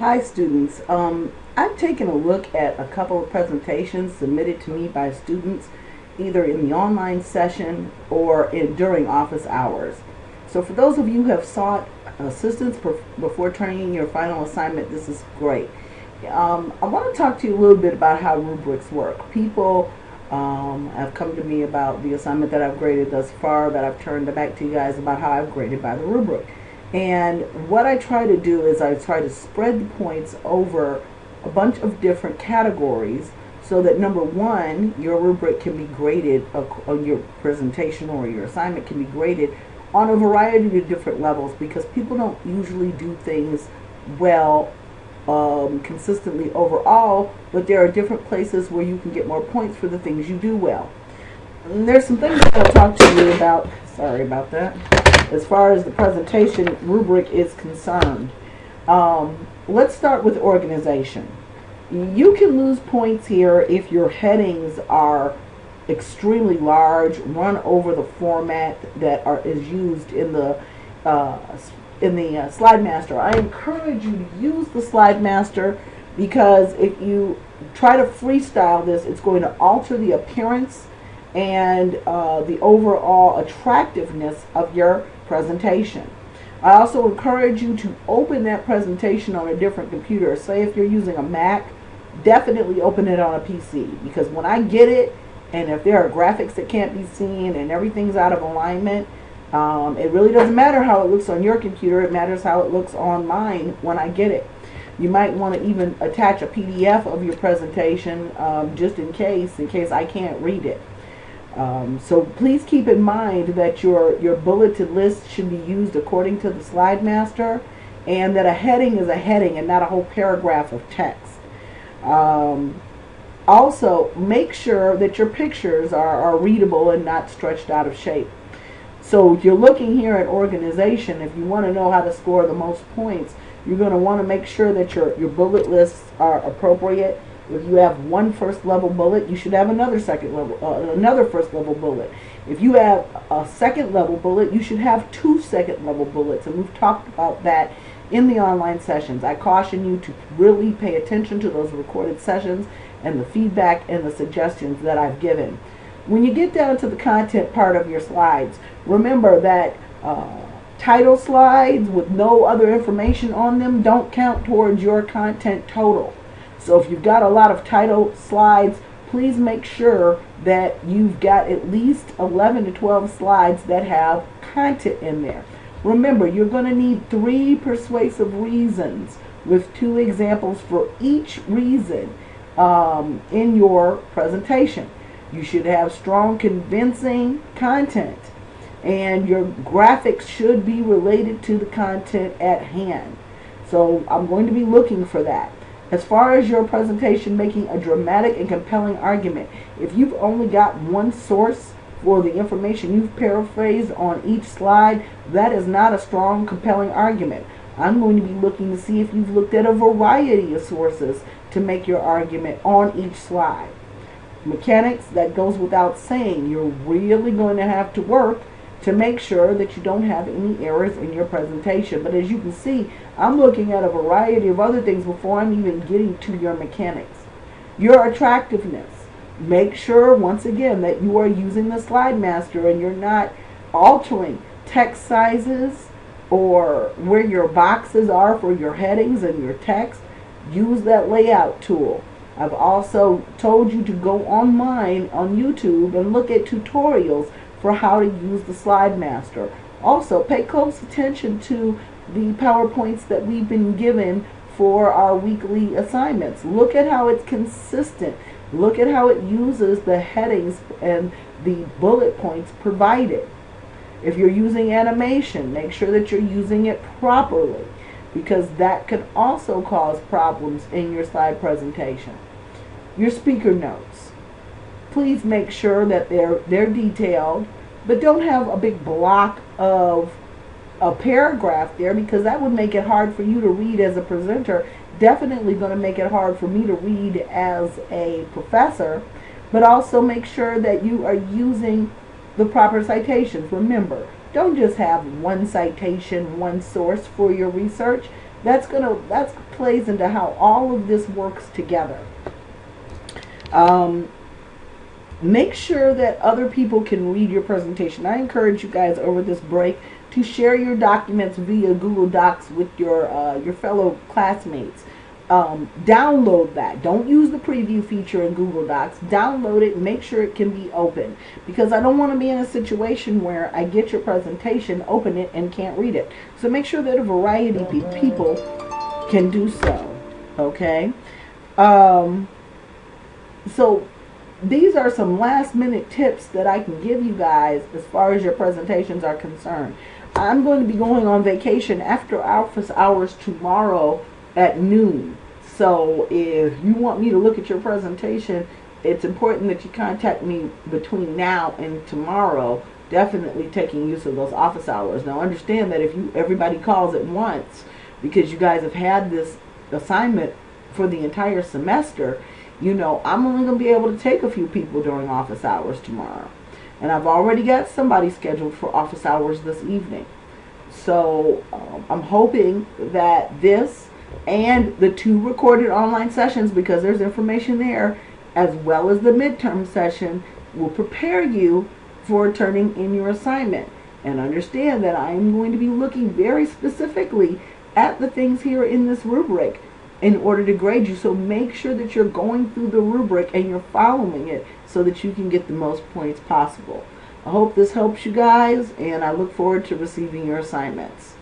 Hi students. I've taken a look at a couple of presentations submitted to me by students either in the online session or during office hours. So for those of you who have sought assistance before turning in your final assignment, this is great. I want to talk to you a little bit about how rubrics work. People have come to me about the assignment that I've graded thus far, that I've turned back to you guys about how I've graded by the rubric. And what I try to do is I try to spread the points over a bunch of different categories so that number one, your rubric can be graded, on your presentation or your assignment can be graded on a variety of different levels, because people don't usually do things well consistently overall, but there are different places where you can get more points for the things you do well. And there's some things that I'll talk to you about, sorry about that, as far as the presentation rubric is concerned. Let's start with organization. You can lose points here if your headings are extremely large, run over the format that is used in the Slide Master. I encourage you to use the Slide Master, because if you try to freestyle this, it's going to alter the appearance and the overall attractiveness of your presentation. I also encourage you to open that presentation on a different computer. Say if you're using a Mac, definitely open it on a PC, because when I get it, and if there are graphics that can't be seen and everything's out of alignment, it really doesn't matter how it looks on your computer. It matters how it looks on mine when I get it. You might want to even attach a PDF of your presentation just in case I can't read it. So please keep in mind that your bulleted list should be used according to the Slide Master, and that a heading is a heading and not a whole paragraph of text. Also, make sure that your pictures are readable and not stretched out of shape. So if you're looking here at organization, if you want to know how to score the most points, you're going to want to make sure that your bullet lists are appropriate. If you have one first level bullet, you should have another first level bullet. If you have a second level bullet, you should have two second level bullets, and we've talked about that in the online sessions. I caution you to really pay attention to those recorded sessions and the feedback and the suggestions that I've given. When you get down to the content part of your slides, remember that title slides with no other information on them don't count towards your content total. So if you've got a lot of title slides, please make sure that you've got at least 11 to 12 slides that have content in there. Remember, you're going to need 3 persuasive reasons with 2 examples for each reason in your presentation. You should have strong, convincing content, and your graphics should be related to the content at hand. So I'm going to be looking for that. As far as your presentation making a dramatic and compelling argument, if you've only got one source for the information you've paraphrased on each slide, that is not a strong, compelling argument. I'm going to be looking to see if you've looked at a variety of sources to make your argument on each slide. Mechanics, that goes without saying. You're really going to have to work to make sure that you don't have any errors in your presentation. But as you can see, I'm looking at a variety of other things before I'm even getting to your mechanics. Your attractiveness. Make sure, once again, that you are using the Slide Master and you're not altering text sizes or where your boxes are for your headings and your text. Use that layout tool. I've also told you to go online on YouTube and look at tutorials for how to use the Slide Master. Also, pay close attention to the PowerPoints that we've been given for our weekly assignments. Look at how it's consistent. Look at how it uses the headings and the bullet points provided. If you're using animation, make sure that you're using it properly, because that can also cause problems in your slide presentation. Your speaker notes. Please make sure that they're detailed, but don't have a big block of a paragraph there, because that would make it hard for you to read as a presenter. Definitely going to make it hard for me to read as a professor. But also make sure that you are using the proper citations. Remember, don't just have one citation, one source for your research. That plays into how all of this works together. Make sure that other people can read your presentation. I encourage you guys over this break to share your documents via Google Docs with your fellow classmates. Download that. Don't use the preview feature in Google Docs. Download it and make sure it can be open, because I don't want to be in a situation where I get your presentation, open it, and can't read it. So make sure that a variety of people can do so. Okay? So these are some last minute tips that I can give you guys as far as your presentations are concerned. I'm going to be going on vacation after office hours tomorrow at noon. So if you want me to look at your presentation, it's important that you contact me between now and tomorrow, definitely taking use of those office hours. Now understand that if everybody calls at once, because you guys have had this assignment for the entire semester, you know, I'm only going to be able to take a few people during office hours tomorrow. And I've already got somebody scheduled for office hours this evening. So I'm hoping that this and the 2 recorded online sessions, because there's information there, as well as the midterm session, will prepare you for turning in your assignment. And understand that I am going to be looking very specifically at the things here in this rubric in order to grade you. So make sure that you're going through the rubric and you're following it so that you can get the most points possible. I hope this helps you guys, and I look forward to receiving your assignments.